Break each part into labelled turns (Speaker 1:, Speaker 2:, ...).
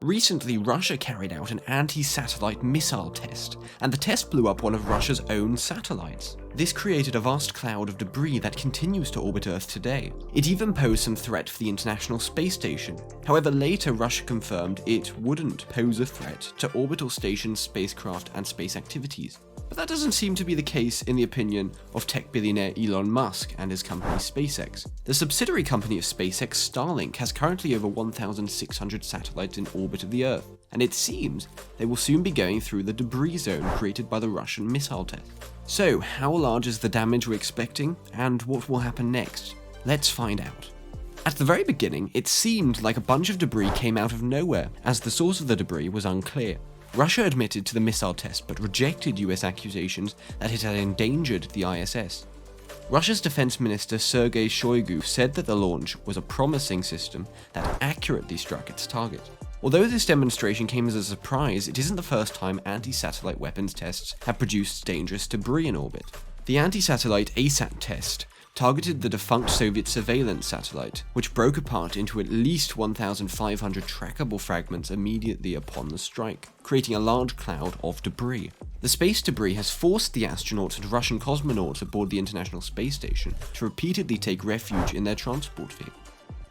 Speaker 1: Recently, Russia carried out an anti-satellite missile test, and the test blew up one of Russia's own satellites. This created a vast cloud of debris that continues to orbit Earth today. It even posed some threat for the International Space Station. However, later Russia confirmed it wouldn't pose a threat to orbital stations, spacecraft, and space activities. But that doesn't seem to be the case in the opinion of tech billionaire Elon Musk and his company SpaceX. The subsidiary company of SpaceX, Starlink, has currently over 1,600 satellites in orbit of the Earth, and it seems they will soon be going through the debris zone created by the Russian missile test. So, how large is the damage we're expecting, and what will happen next? Let's find out. At the very beginning, it seemed like a bunch of debris came out of nowhere, as the source of the debris was unclear. Russia admitted to the missile test but rejected US accusations that it had endangered the ISS. Russia's defense minister Sergei Shoigu said that the launch was a promising system that accurately struck its target. Although this demonstration came as a surprise, it isn't the first time anti-satellite weapons tests have produced dangerous debris in orbit. The anti-satellite ASAT test targeted the defunct Soviet surveillance satellite, which broke apart into at least 1,500 trackable fragments immediately upon the strike, creating a large cloud of debris. The space debris has forced the astronauts and Russian cosmonauts aboard the International Space Station to repeatedly take refuge in their transport vehicle.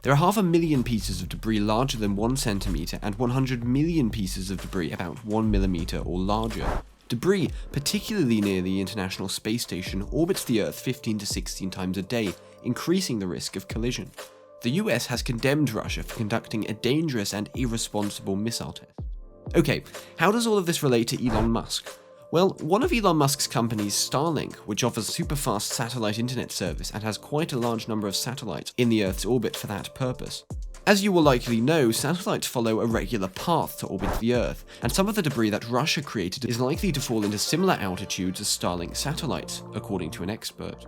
Speaker 1: There are 500,000 pieces of debris larger than 1 centimeter and 100 million pieces of debris about 1 millimeter or larger. Debris, particularly near the International Space Station, orbits the Earth 15 to 16 times a day, increasing the risk of collision. The US has condemned Russia for conducting a dangerous and irresponsible missile test. Okay, how does all of this relate to Elon Musk? Well, one of Elon Musk's companies, Starlink, which offers super-fast satellite internet service and has quite a large number of satellites in the Earth's orbit for that purpose. As you will likely know, satellites follow a regular path to orbit the Earth, and some of the debris that Russia created is likely to fall into similar altitudes as Starlink satellites, according to an expert.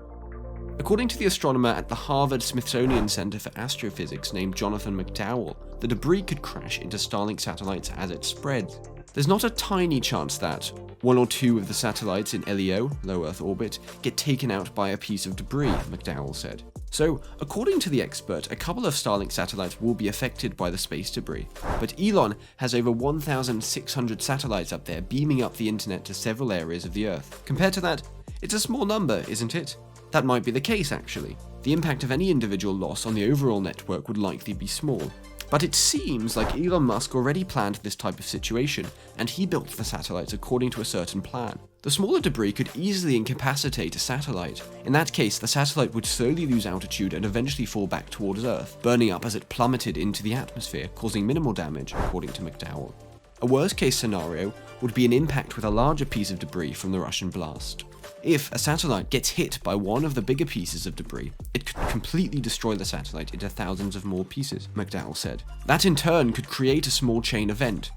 Speaker 1: According to the astronomer at the Harvard-Smithsonian Center for Astrophysics named Jonathan McDowell, the debris could crash into Starlink satellites as it spreads. There's not a tiny chance that 1 or 2 of the satellites in LEO, low Earth orbit, get taken out by a piece of debris, McDowell said. So, according to the expert, a couple of Starlink satellites will be affected by the space debris, but Elon has over 1,600 satellites up there beaming up the internet to several areas of the Earth. Compared to that, it's a small number, isn't it? That might be the case, actually. The impact of any individual loss on the overall network would likely be small. But it seems like Elon Musk already planned this type of situation, and he built the satellites according to a certain plan. The smaller debris could easily incapacitate a satellite. In that case, the satellite would slowly lose altitude and eventually fall back towards Earth, burning up as it plummeted into the atmosphere, causing minimal damage, according to McDowell. A worst-case scenario would be an impact with a larger piece of debris from the Russian blast. If a satellite gets hit by one of the bigger pieces of debris, it could completely destroy the satellite into thousands of more pieces, McDowell said. That in turn could create a small chain event.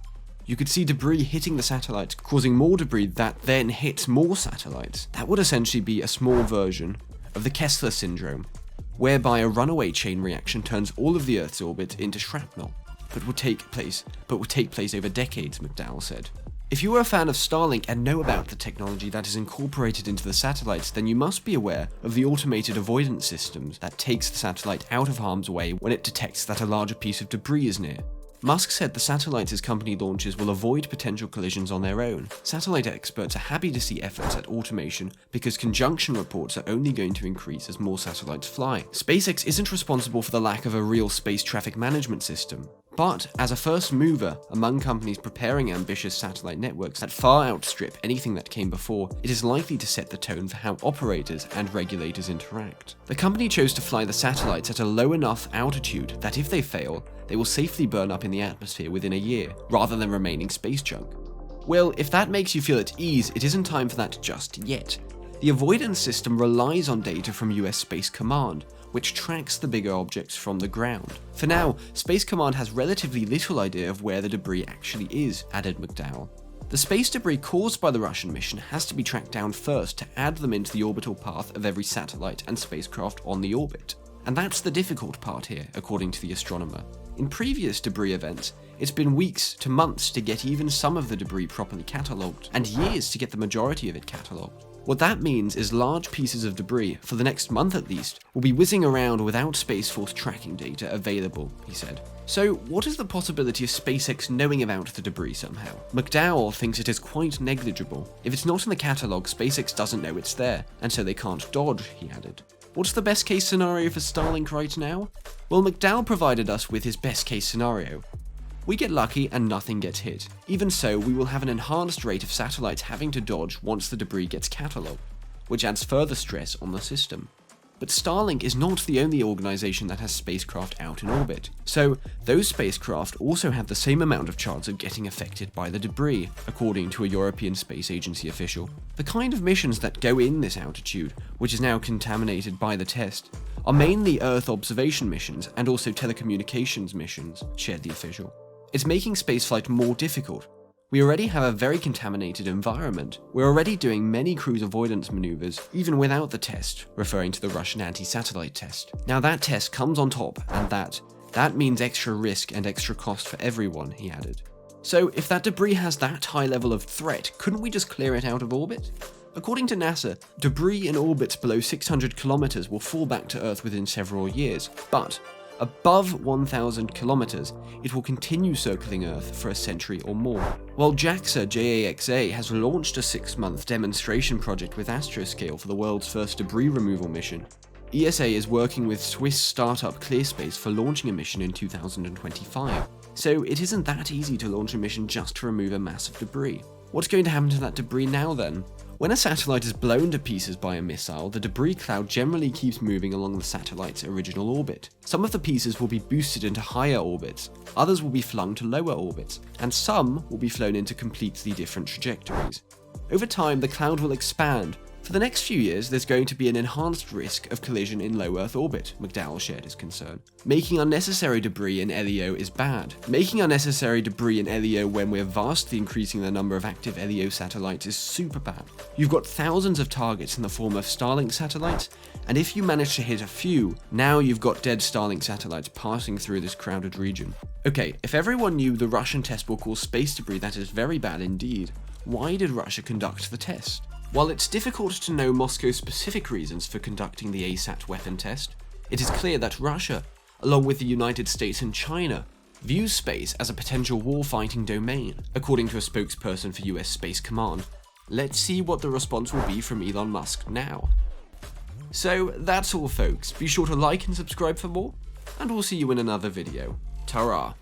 Speaker 1: You could see debris hitting the satellites, causing more debris that then hits more satellites. That would essentially be a small version of the Kessler syndrome, whereby a runaway chain reaction turns all of the Earth's orbit into shrapnel, but would take place over decades, McDowell said. If you are a fan of Starlink and know about the technology that is incorporated into the satellites, then you must be aware of the automated avoidance systems that takes the satellite out of harm's way when it detects that a larger piece of debris is near. Musk said the satellites his company launches will avoid potential collisions on their own. Satellite experts are happy to see efforts at automation because conjunction reports are only going to increase as more satellites fly. SpaceX isn't responsible for the lack of a real space traffic management system, but as a first mover among companies preparing ambitious satellite networks that far outstrip anything that came before, it is likely to set the tone for how operators and regulators interact. The company chose to fly the satellites at a low enough altitude that if they fail, they will safely burn up in the atmosphere within a year, rather than remaining space junk. Well, if that makes you feel at ease, it isn't time for that just yet. The avoidance system relies on data from US Space Command, which tracks the bigger objects from the ground. For now, Space Command has relatively little idea of where the debris actually is, added McDowell. The space debris caused by the Russian mission has to be tracked down first to add them into the orbital path of every satellite and spacecraft on the orbit. And that's the difficult part here, according to the astronomer. In previous debris events, it's been weeks to months to get even some of the debris properly catalogued, and years to get the majority of it catalogued. What that means is large pieces of debris, for the next month at least, will be whizzing around without Space Force tracking data available, he said. So what is the possibility of SpaceX knowing about the debris somehow? McDowell thinks it is quite negligible. If it's not in the catalogue, SpaceX doesn't know it's there, and so they can't dodge, he added. What's the best case scenario for Starlink right now? Well, McDowell provided us with his best case scenario. We get lucky and nothing gets hit. Even so, we will have an enhanced rate of satellites having to dodge once the debris gets catalogued, which adds further stress on the system. But Starlink is not the only organisation that has spacecraft out in orbit, so those spacecraft also have the same amount of chance of getting affected by the debris, according to a European Space Agency official. The kind of missions that go in this altitude, which is now contaminated by the test, are mainly Earth observation missions and also telecommunications missions, shared the official. It's making spaceflight more difficult. We already have a very contaminated environment. We're already doing many cruise avoidance maneuvers, even without the test, referring to the Russian anti-satellite test. Now that test comes on top, and that means extra risk and extra cost for everyone, he added. So if that debris has that high level of threat, couldn't we just clear it out of orbit? According to NASA, debris in orbits below 600 kilometers will fall back to Earth within several years, but above 1,000 kilometers, it will continue circling Earth for a century or more. While JAXA has launched a 6-month demonstration project with Astroscale for the world's first debris removal mission, ESA is working with Swiss startup ClearSpace for launching a mission in 2025. So it isn't that easy to launch a mission just to remove a mass of debris. What's going to happen to that debris now then? When a satellite is blown to pieces by a missile, the debris cloud generally keeps moving along the satellite's original orbit. Some of the pieces will be boosted into higher orbits, others will be flung to lower orbits, and some will be flown into completely different trajectories. Over time, the cloud will expand. For the next few years, there's going to be an enhanced risk of collision in low Earth orbit, McDowell shared his concern. Making unnecessary debris in LEO is bad. Making unnecessary debris in LEO when we're vastly increasing the number of active LEO satellites is super bad. You've got thousands of targets in the form of Starlink satellites, and if you manage to hit a few, now you've got dead Starlink satellites passing through this crowded region. Okay, if everyone knew the Russian test will cause space debris, that is very bad indeed. Why did Russia conduct the test? While it's difficult to know Moscow's specific reasons for conducting the ASAT weapon test, it is clear that Russia, along with the United States and China, views space as a potential war-fighting domain, according to a spokesperson for US Space Command. Let's see what the response will be from Elon Musk now. So that's all folks, be sure to like and subscribe for more, and we'll see you in another video. Ta-ra!